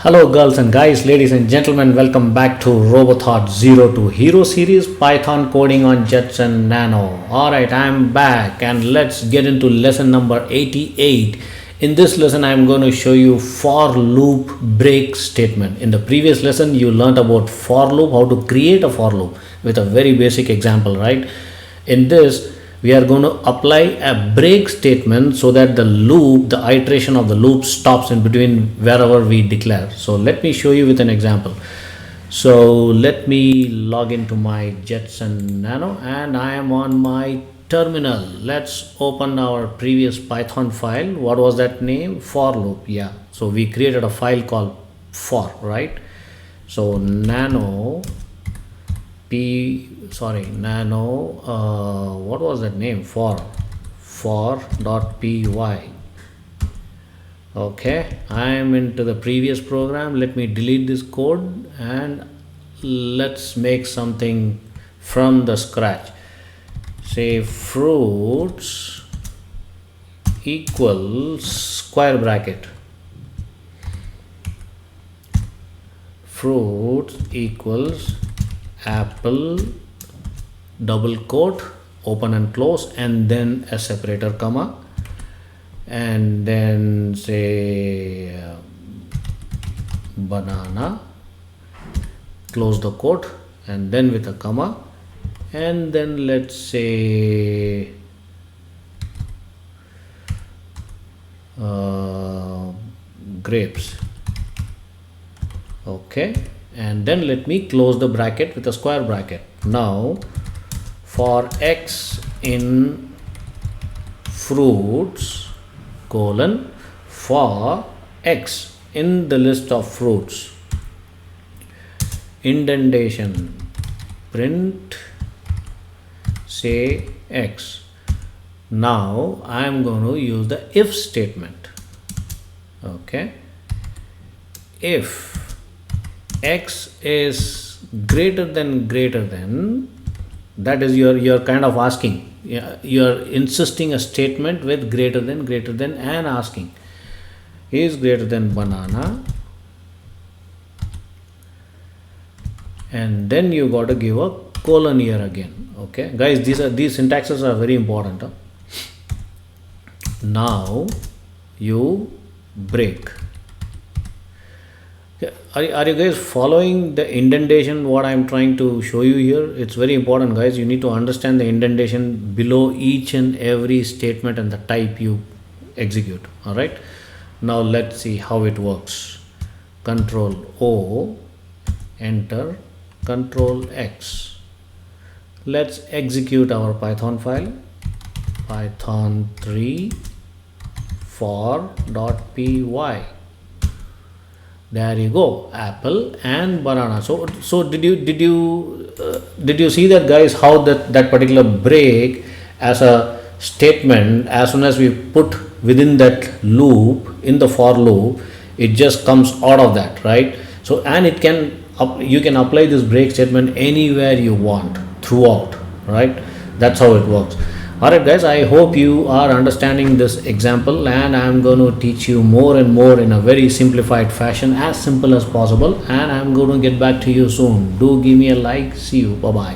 Hello girls and guys, ladies and gentlemen, welcome back to Robothought Zero to Hero series Python coding on Jetson Nano. Alright, I'm back and let's get into lesson number 88. In this lesson, I'm going to show you for loop break statement. In the previous lesson, you learned about for loop, how to create a for loop with a very basic example, right? In this, we are going to apply a break statement so that the iteration of the loop stops in between wherever we declare. So let me show you with an example. So let me log into my Jetson Nano and I am on my terminal. Let's open our previous Python file. What was that name? For loop. Yeah. So we created a file called for, right? So nano what was that name? for.py. Okay, I am into the previous program. Let me delete this code and let's make something from the scratch. Say fruits equals square bracket, fruits equals apple double quote open and close and then a separator comma, and then say banana close the quote and then with a comma, and then let's say grapes. Okay, and then let me close the bracket with a square bracket. Now for x in fruits colon for x in the list of fruits, indentation print say x. Now I am going to use the if statement. Okay, if x is greater than, that is you're kind of asking, you're insisting a statement with greater than and asking is greater than banana, and then you got to give a colon here again. Okay guys, these syntaxes are very important. Now you break. Are you guys following the indentation what I'm trying to show you here? It's very important, guys. You need to understand the indentation below each and every statement and the type you execute. All right, now let's see how it works. Control O, enter, Control X. Let's execute our Python file. Python3 for.py. There you go, apple and banana. So did you see that, guys, how that particular break as a statement, as soon as we put within that loop, in the for loop, it just comes out of that, right? So and you can apply this break statement anywhere you want throughout, right? That's how it works. Alright guys, I hope you are understanding this example, and I am going to teach you more and more in a very simplified fashion, as simple as possible, and I am going to get back to you soon. Do give me a like. See you. Bye bye.